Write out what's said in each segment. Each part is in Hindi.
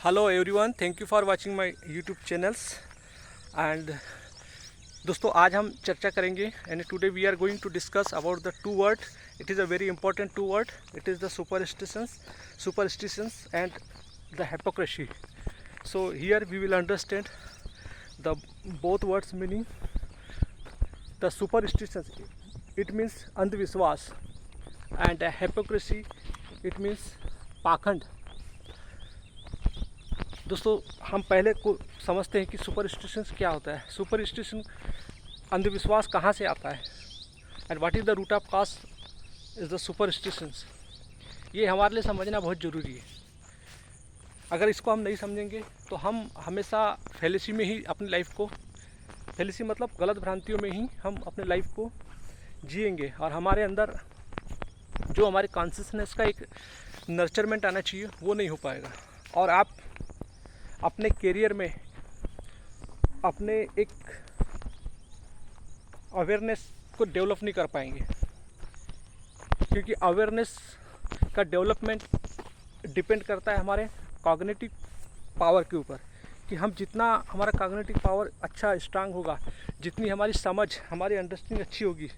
Hello everyone, thank you for watching my YouTube channels. And दोस्तों, आज हम चर्चा करेंगे and today we are going to discuss about the two word. It is a very important two word. It is the superstitions and the hypocrisy. So here we will understand the both words meaning. The superstitions, it means अंधविश्वास, and hypocrisy, it means पाखंड. दोस्तों, हम पहले को समझते हैं कि सुपरस्टिशंस क्या होता है. सुपरस्टिशन अंधविश्वास कहाँ से आता है and what is the root of cause is the superstitions. ये हमारे लिए समझना बहुत ज़रूरी है. अगर इसको हम नहीं समझेंगे तो हम हमेशा फैलेसी में ही अपनी लाइफ को, फैलेसी मतलब गलत भ्रांतियों में ही हम अपने लाइफ को जिएंगे और हमारे अंदर जो हमारे कॉन्शियसनेस का एक नर्चरमेंट आना चाहिए वो नहीं हो पाएगा और आप अपने करियर में अपने एक अवेयरनेस को डेवलप नहीं कर पाएंगे, क्योंकि अवेयरनेस का डेवलपमेंट डिपेंड करता है हमारे कॉग्निटिव पावर के ऊपर. कि हम जितना हमारा कॉग्निटिव पावर अच्छा स्ट्रांग होगा, जितनी हमारी समझ, हमारी अंडरस्टैंडिंग अच्छी होगी,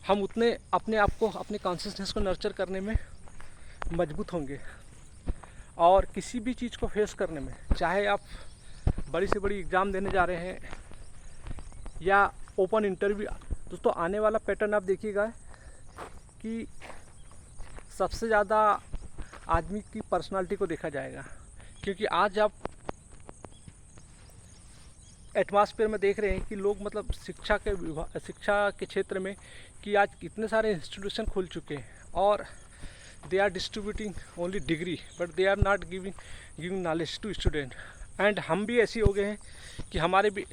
हम उतने अपने आप को, अपने कॉन्शियसनेस को नर्चर करने में मजबूत होंगे. और किसी भी चीज़ को फेस करने में, चाहे आप बड़ी से बड़ी एग्ज़ाम देने जा रहे हैं या ओपन इंटरव्यू. दोस्तों, आने वाला पैटर्न आप देखिएगा कि सबसे ज़्यादा आदमी की पर्सनालिटी को देखा जाएगा, क्योंकि आज आप एटमॉस्फेयर में देख रहे हैं कि लोग मतलब शिक्षा के क्षेत्र में कि आज कितने सारे इंस्टीट्यूशन खुल चुके हैं और they are distributing only degree but they are not giving knowledge to student. And हम भी ऐसे हो गए हैं कि हमारे भी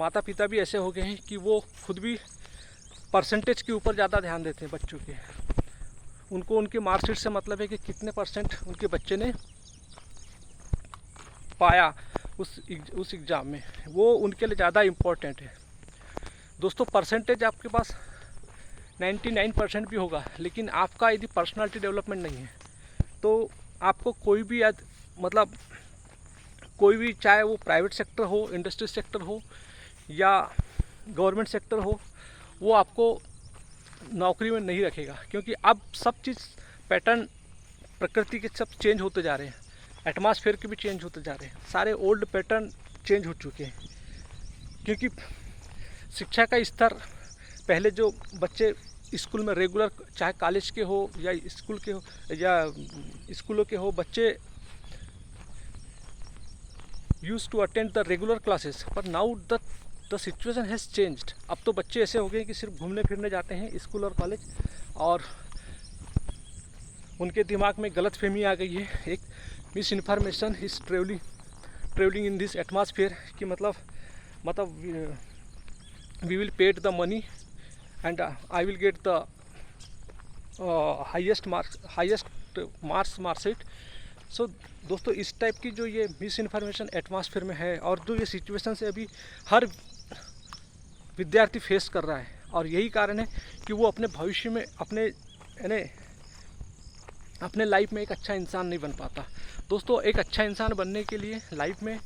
माता पिता भी ऐसे हो गए हैं कि वो खुद भी परसेंटेज के ऊपर ज़्यादा ध्यान देते हैं बच्चों के. उनको उनके मार्कशीट से मतलब है कि कितने परसेंट उनके बच्चे ने पाया उस एग्ज़ाम में, वो उनके लिए ज़्यादा इम्पोर्टेंट है. दोस्तों, परसेंटेज आपके पास 99% भी होगा, लेकिन आपका यदि पर्सनालिटी डेवलपमेंट नहीं है तो आपको कोई भी मतलब कोई भी, चाहे वो प्राइवेट सेक्टर हो, इंडस्ट्री सेक्टर हो या गवर्नमेंट सेक्टर हो, वो आपको नौकरी में नहीं रखेगा. क्योंकि अब सब चीज़ पैटर्न, प्रकृति के सब चेंज होते जा रहे हैं, एटमॉस्फेयर के भी चेंज होते जा रहे हैं, सारे ओल्ड पैटर्न चेंज हो चुके हैं. क्योंकि शिक्षा का स्तर, पहले जो बच्चे स्कूल में रेगुलर, चाहे कॉलेज के हो या स्कूल के हो या स्कूलों के हो, बच्चे use to attend the regular classes. पर now the situation has changed. अब तो बच्चे ऐसे हो गए कि सिर्फ घूमने फिरने जाते हैं स्कूल और कॉलेज, और उनके दिमाग में गलत फहमी आ गई है. एक miss information is travelling in this atmosphere कि मतलब we will paid the money and I will get the highest marks sheet. So दोस्तों, इस टाइप की जो ये मिस इन्फॉर्मेशन एटमॉस्फेयर में है और जो ये सिचुएशन से अभी हर विद्यार्थी फेस कर रहा है, और यही कारण है कि वो अपने भविष्य में अपने लाइफ में एक अच्छा इंसान नहीं बन पाता. दोस्तों, एक अच्छा इंसान बनने के लिए लाइफ में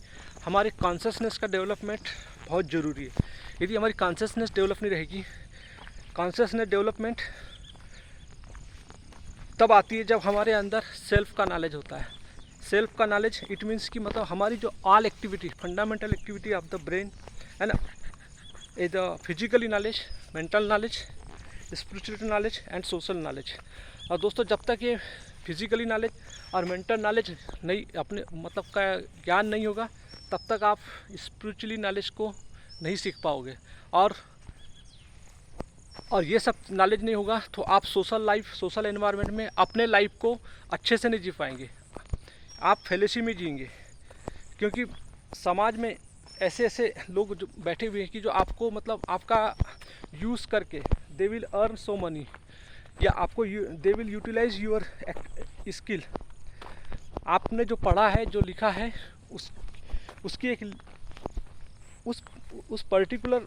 हमारे कॉन्शियसनेस का डेवलपमेंट बहुत ज़रूरी है. यदि हमारी कॉन्शियसनेस डेवलप नहीं रहेगी, कॉन्शियसनेस डेवलपमेंट तब आती है जब हमारे अंदर सेल्फ का नॉलेज होता है. सेल्फ का नॉलेज इट मीन्स कि मतलब हमारी जो all activity, fundamental activity of the brain है ना, the physically knowledge, mental knowledge, spiritual knowledge and social knowledge. और दोस्तों, जब तक ये फिजिकली नॉलेज और मेंटल नॉलेज नहीं, अपने मतलब का ज्ञान नहीं होगा, तब तक आप स्पिरिचुअली नॉलेज को नहीं सीख पाओगे. और ये सब नॉलेज नहीं होगा तो आप सोशल एनवायरनमेंट में अपने लाइफ को अच्छे से नहीं जी पाएंगे. आप फैलेसी में जिएंगे, क्योंकि समाज में ऐसे लोग जो बैठे हुए हैं कि जो आपको मतलब आपका यूज़ करके they will earn so money, या आपको they will utilize your skill. आपने जो पढ़ा है, जो लिखा है, उसकी एक उस पर्टिकुलर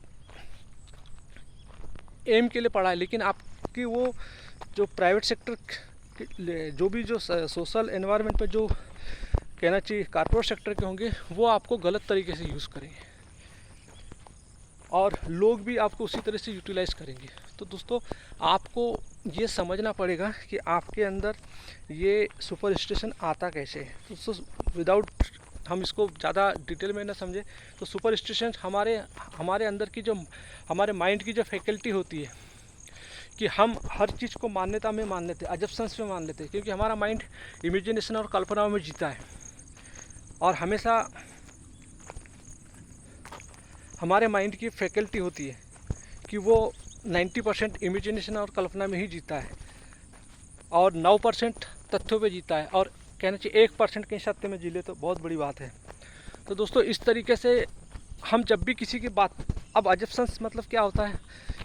एम के लिए पढ़ा है, लेकिन आपकी वो जो प्राइवेट सेक्टर जो भी जो सोशल एनवायरनमेंट पे जो कहना चाहिए कॉर्पोरेट सेक्टर के होंगे, वो आपको गलत तरीके से यूज़ करेंगे और लोग भी आपको उसी तरह से यूटिलाइज़ करेंगे। तो दोस्तों आपको ये समझना पड़ेगा कि आपके अंदर ये सुपरस्टिशन आता कैसे है। तो दोस्तों विदाउट हम इसको ज़्यादा डिटेल में ना समझे तो सुपरस्टिशन हमारे अंदर की जो हमारे माइंड की जो फैकल्टी होती है कि हम हर चीज़ को मान्यता में मान लेते, अजम्पशंस में मान लेते हैं, क्योंकि हमारा माइंड इमेजिनेशन और कल्पनाओं में जीता है और हमेशा हमारे माइंड की फैकल्टी होती है कि वो 90% इमेजिनेशन और कल्पना में ही जीता है और 9% तथ्यों पे जीता है और कहना चाहिए 1% कहीं सत्य में जी ले तो बहुत बड़ी बात है। तो दोस्तों इस तरीके से हम जब भी किसी की बात, अब अजम्पशंस मतलब क्या होता है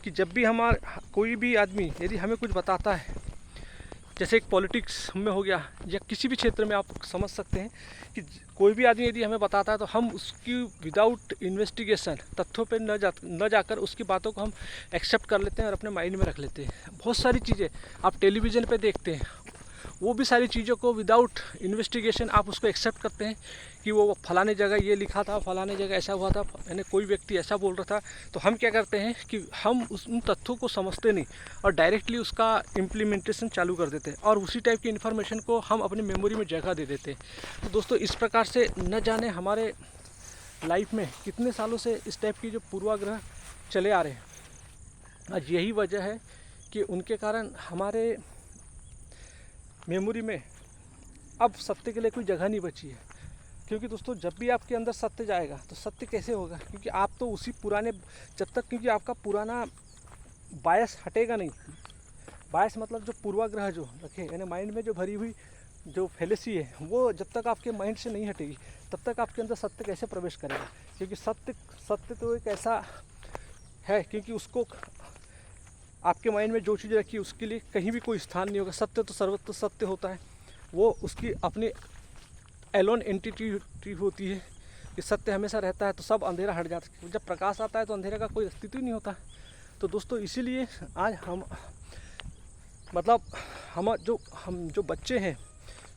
कि जब भी हमारा कोई भी आदमी यदि हमें कुछ बताता है, जैसे एक पॉलिटिक्स में हो गया या किसी भी क्षेत्र में आप समझ सकते हैं कि कोई भी आदमी यदि हमें बताता है तो हम उसकी विदाउट इन्वेस्टिगेशन तथ्यों पे न जाकर उसकी बातों को हम एक्सेप्ट कर लेते हैं और अपने माइंड में रख लेते हैं। बहुत सारी चीज़ें आप टेलीविज़न पे देखते हैं, वो भी सारी चीज़ों को विदाउट इन्वेस्टिगेशन आप उसको एक्सेप्ट करते हैं कि वो फलाने जगह ये लिखा था, फलाने जगह ऐसा हुआ था, यानी कोई व्यक्ति ऐसा बोल रहा था। तो हम क्या करते हैं कि हम उन तथ्यों को समझते नहीं और डायरेक्टली उसका इम्प्लीमेंटेशन चालू कर देते हैं और उसी टाइप की इन्फॉर्मेशन को हम अपनी मेमोरी में जगह दे देते हैं। तो दोस्तों इस प्रकार से न जाने हमारे लाइफ में कितने सालों से इस टाइप की जो पूर्वाग्रह चले आ रहे हैं। आज यही वजह है कि उनके कारण हमारे मेमोरी में अब सत्य के लिए कोई जगह नहीं बची है। क्योंकि दोस्तों जब भी आपके अंदर सत्य जाएगा तो सत्य कैसे होगा, क्योंकि आप तो उसी पुराने, जब तक क्योंकि आपका पुराना बायस हटेगा नहीं। बायस मतलब जो पूर्वाग्रह जो रखे यानी माइंड में जो भरी हुई जो फैलेसी है वो जब तक आपके माइंड से नहीं हटेगी तब तक आपके अंदर सत्य कैसे प्रवेश करेगा। क्योंकि सत्य तो एक ऐसा है क्योंकि उसको आपके माइंड में जो चीज़ रखी है उसके लिए कहीं भी कोई स्थान नहीं होगा। सत्य तो सर्वत्र सत्य होता है, वो उसकी अपनी एलोन एंटिटी होती है कि सत्य हमेशा रहता है तो सब अंधेरा हट जाता है। जब प्रकाश आता है तो अंधेरे का कोई अस्तित्व ही नहीं होता। तो दोस्तों इसीलिए आज हम जो बच्चे हैं,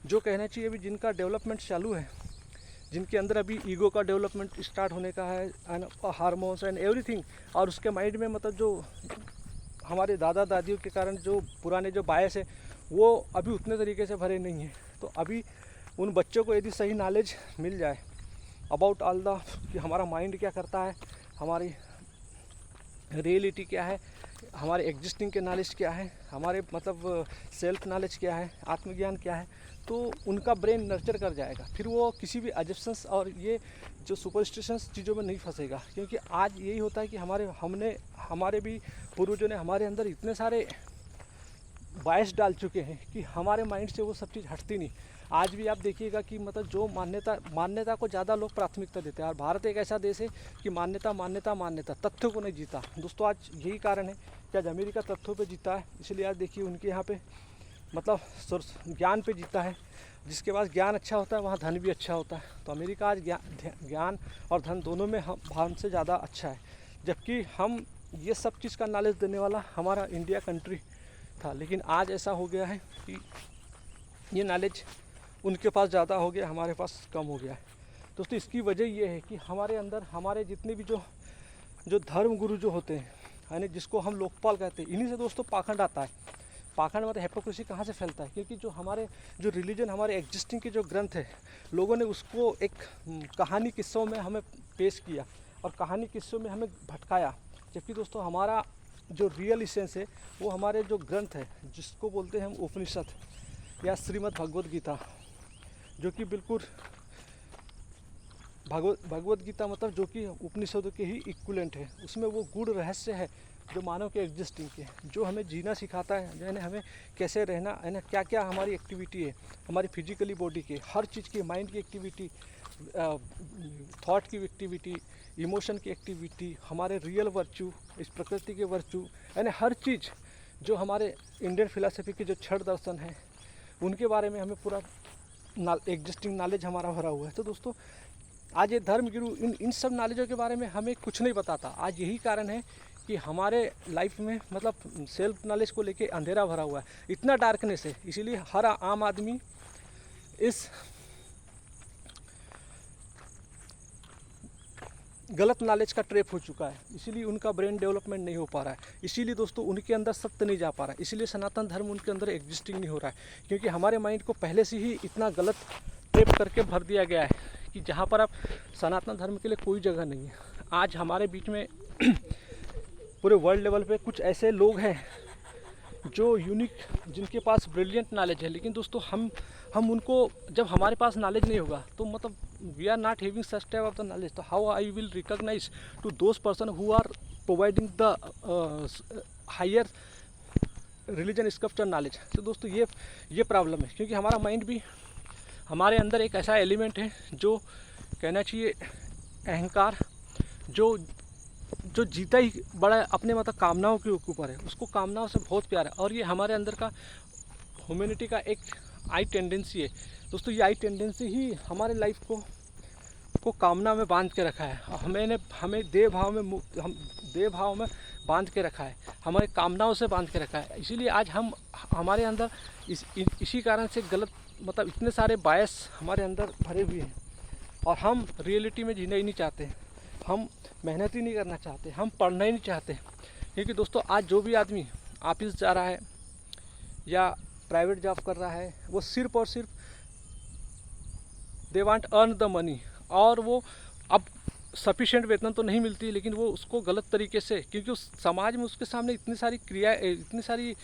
जो कहना चाहिए अभी जिनका डेवलपमेंट चालू है, जिनके अंदर अभी ईगो का डेवलपमेंट स्टार्ट होने का है एंड हार्मोन्स एंड एवरीथिंग, और उसके माइंड में मतलब जो हमारे दादा दादियों के कारण जो पुराने जो बायस है वो अभी उतने तरीके से भरे नहीं हैं। तो अभी उन बच्चों को यदि सही नॉलेज मिल जाए अबाउट ऑल द कि हमारा माइंड क्या करता है, हमारी रियलिटी क्या है, हमारे एग्जिस्टिंग के नॉलेज क्या है, हमारे मतलब सेल्फ नॉलेज क्या है, आत्मज्ञान क्या है, तो उनका ब्रेन नर्चर कर जाएगा। फिर वो किसी भी अजम्पशंस और ये जो सुपरस्टिशंस चीज़ों में नहीं फंसेगा। क्योंकि आज यही होता है कि हमारे भी पूर्वजों ने हमारे अंदर इतने सारे बायस डाल चुके हैं कि हमारे माइंड से वो सब चीज़ हटती नहीं। आज भी आप देखिएगा कि मतलब जो मान्यता को ज़्यादा लोग प्राथमिकता देते हैं और भारत एक ऐसा देश है कि मान्यता तथ्यों को नहीं जीता। दोस्तों आज यही कारण है कि आज अमेरिका तथ्यों पे जीता है। इसलिए आज देखिए उनके यहाँ पे मतलब ज्ञान पे जीता है। जिसके पास ज्ञान अच्छा होता है वहाँ धन भी अच्छा होता है। तो अमेरिका आज ज्ञान और धन दोनों में हमसे ज़्यादा अच्छा है, जबकि हम ये सब चीज़ का नॉलेज देने वाला हमारा इंडिया कंट्री था। लेकिन आज ऐसा हो गया है कि ये नॉलेज उनके पास ज़्यादा हो गया, हमारे पास कम हो गया है। दोस्तों इसकी वजह ये है कि हमारे अंदर हमारे जितने भी जो धर्म गुरु जो होते हैं, यानी जिसको हम लोकपाल कहते हैं, इन्हीं से दोस्तों पाखंड आता है। पाखंड मतलब हिपोक्रेसी कहाँ से फैलता है? क्योंकि जो रिलीजन हमारे एग्जिस्टिंग के जो ग्रंथ है, लोगों ने उसको एक कहानी किस्सों में हमें पेश किया और कहानी किस्सों में हमें भटकाया। जबकि दोस्तों हमारा जो रियल इसेंस है वो हमारे जो ग्रंथ है, जिसको बोलते हैं हम उपनिषद या श्रीमद् भगवद गीता, जो कि बिल्कुल भगवद गीता मतलब जो कि उपनिषदों के ही इक्विवेलेंट है। उसमें वो गूढ़ रहस्य है जो मानव के एग्जिस्टिंग के, जो हमें जीना सिखाता है, यानी हमें कैसे रहना है ना, क्या क्या हमारी एक्टिविटी है, हमारी फिजिकली बॉडी के हर चीज़ की, माइंड की एक्टिविटी, थॉट की एक्टिविटी, इमोशन की एक्टिविटी, हमारे रियल वर्च्यू, इस प्रकृति के वर्च्यू, यानी हर चीज़ जो हमारे इंडियन फिलॉसफी के जो छठ दर्शन हैं उनके बारे में हमें पूरा एग्जिस्टिंग नॉलेज हमारा भरा हुआ है। तो दोस्तों आज ये धर्म गुरु इन सब नॉलेजों के बारे में हमें कुछ नहीं बताता। आज यही कारण है कि हमारे लाइफ में मतलब सेल्फ नॉलेज को लेके अंधेरा भरा हुआ है, इतना डार्कनेस है। इसीलिए हर आम आदमी इस गलत नॉलेज का ट्रैप हो चुका है, इसीलिए उनका ब्रेन डेवलपमेंट नहीं हो पा रहा है, इसीलिए दोस्तों उनके अंदर सत्य नहीं जा पा रहा है, इसीलिए सनातन धर्म उनके अंदर एग्जिस्टिंग नहीं हो रहा है, क्योंकि हमारे माइंड को पहले से ही इतना गलत ट्रैप करके भर दिया गया है कि जहाँ पर अब सनातन धर्म के लिए कोई जगह नहीं है। आज हमारे बीच में पूरे वर्ल्ड लेवल पे कुछ ऐसे लोग हैं जो यूनिक, जिनके पास ब्रिलियंट नॉलेज है, लेकिन दोस्तों हम उनको, जब हमारे पास नॉलेज नहीं होगा तो मतलब we are not having such type of the knowledge, तो how I will recognise to those person who are providing the higher religion scripture knowledge. तो दोस्तों ये प्रॉब्लम है, क्योंकि हमारा माइंड भी, हमारे अंदर एक ऐसा एलिमेंट है जो कहना चाहिए अहंकार, जो जीता ही बड़ा अपने मतलब कामनाओं के ऊपर है, उसको कामनाओं से बहुत प्यार है, और ये हमारे अंदर का ह्यूमैनिटी का एक आई टेंडेंसी है। दोस्तों ये आई टेंडेंसी ही हमारे लाइफ को कामना में बांध के रखा है, हमें देह भाव में बांध के रखा है, हमारे कामनाओं से बांध के रखा है। इसीलिए आज हमारे अंदर इसी कारण से गलत मतलब इतने सारे बायस हमारे अंदर भरे हुए हैं, और हम रियलिटी में जीना ही नहीं चाहते, हम मेहनत ही नहीं करना चाहते, हम पढ़ना ही नहीं चाहते। क्योंकि दोस्तों आज जो भी आदमी ऑफिस जा रहा है या प्राइवेट जॉब कर रहा है, वो सिर्फ और सिर्फ they want earn the money, और वो अब सफिशिएंट वेतन तो नहीं मिलती, लेकिन वो उसको गलत तरीके से, क्योंकि उस समाज में उसके सामने इतनी सारी क्रियाएं, इतनी सारी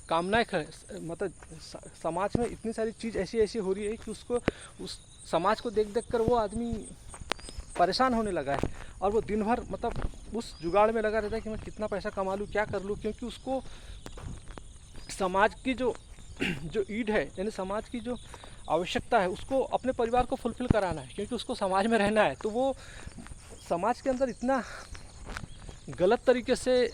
कामनाएं मतलब समाज में इतनी सारी चीज़ ऐसी हो रही है कि उसको उस समाज को देख कर वो आदमी परेशान होने लगा है, और वो दिन भर मतलब उस जुगाड़ में लगा रहता है कि मैं कितना पैसा कमा लूँ, क्या कर लूँ, क्योंकि उसको समाज की जो ईड है, यानी समाज की जो आवश्यकता है, उसको अपने परिवार को फुलफिल कराना है, क्योंकि उसको समाज में रहना है। तो वो समाज के अंदर इतना गलत तरीके से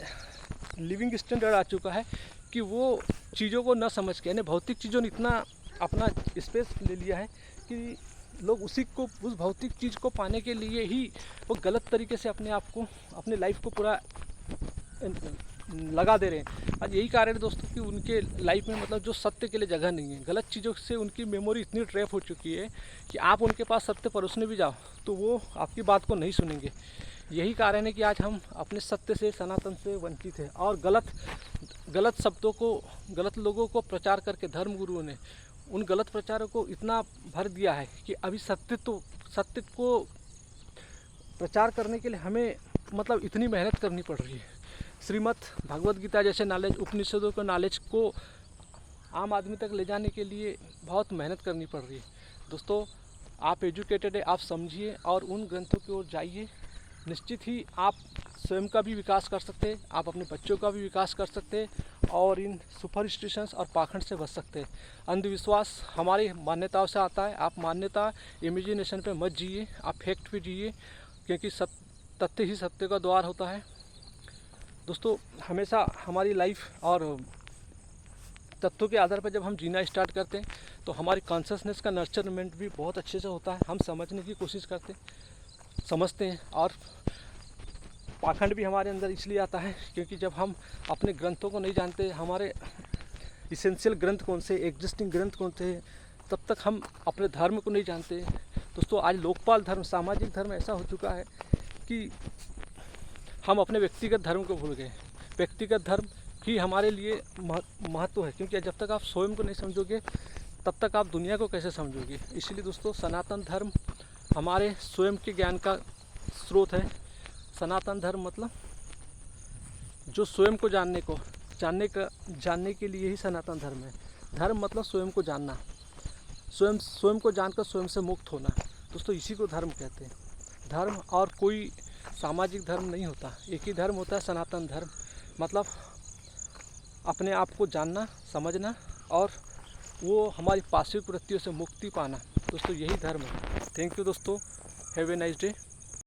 लिविंग स्टैंडर्ड आ चुका है कि वो चीज़ों को न समझ के, यानी भौतिक चीज़ों ने इतना अपना स्पेस ले लिया है कि लोग उस भौतिक चीज़ को पाने के लिए ही वो गलत तरीके से अपने आप को, अपने लाइफ को पूरा लगा दे रहे हैं। आज यही कारण है दोस्तों कि उनके लाइफ में मतलब जो सत्य के लिए जगह नहीं है, गलत चीज़ों से उनकी मेमोरी इतनी ट्रैप हो चुकी है कि आप उनके पास सत्य परोसने भी जाओ तो वो आपकी बात को नहीं सुनेंगे। यही कारण है कि आज हम अपने सत्य से, सनातन से वंचित हैं, और गलत शब्दों को, गलत लोगों को प्रचार करके धर्म गुरुओं ने उन गलत प्रचारों को इतना भर दिया है कि अभी सत्य को प्रचार करने के लिए हमें मतलब इतनी मेहनत करनी पड़ रही है। श्रीमद् भगवद गीता जैसे नॉलेज, उपनिषदों के नॉलेज को आम आदमी तक ले जाने के लिए बहुत मेहनत करनी पड़ रही है। दोस्तों आप एजुकेटेड है, आप समझिए और उन ग्रंथों की ओर जाइए, निश्चित ही आप स्वयं का भी विकास कर सकते हैं, आप अपने बच्चों का भी विकास कर सकते हैं, और इन सुपरस्टिशंस और पाखंड से बच सकते हैं। अंधविश्वास हमारी मान्यताओं से आता है, आप मान्यता इमेजिनेशन पे मत जिए, आप फैक्ट पे जिए, क्योंकि तथ्य ही सत्य का द्वार होता है। दोस्तों हमेशा हमारी लाइफ और तथ्यों के आधार पर जब हम जीना स्टार्ट करते हैं तो हमारी कॉन्शियसनेस का नर्चरमेंट भी बहुत अच्छे से होता है, हम समझने की कोशिश समझते हैं, और पाखंड भी हमारे अंदर इसलिए आता है क्योंकि जब हम अपने ग्रंथों को नहीं जानते, हमारे इसेंशियल ग्रंथ कौन से, एग्जिस्टिंग ग्रंथ कौन से, तब तक हम अपने धर्म को नहीं जानते। दोस्तों आज लोकपाल धर्म, सामाजिक धर्म ऐसा हो चुका है कि हम अपने व्यक्तिगत धर्म को भूल गए। व्यक्तिगत धर्म ही हमारे लिए महत्व है, क्योंकि जब तक आप स्वयं को नहीं समझोगे तब तक आप दुनिया को कैसे समझोगे। इसलिए दोस्तों सनातन धर्म हमारे स्वयं के ज्ञान का स्रोत है। सनातन धर्म मतलब जो स्वयं को जानने के लिए ही सनातन धर्म है। धर्म मतलब स्वयं को जानना, स्वयं को जानकर स्वयं से मुक्त होना। दोस्तों इसी को धर्म कहते हैं। धर्म और कोई सामाजिक धर्म नहीं होता, एक ही धर्म होता है, सनातन धर्म। मतलब अपने आप को जानना, समझना, और वो हमारी पार्श्विक वृत्तियों से मुक्ति पाना। दोस्तों यही धर्म है। थैंक यू दोस्तों, हैव ए नाइस डे।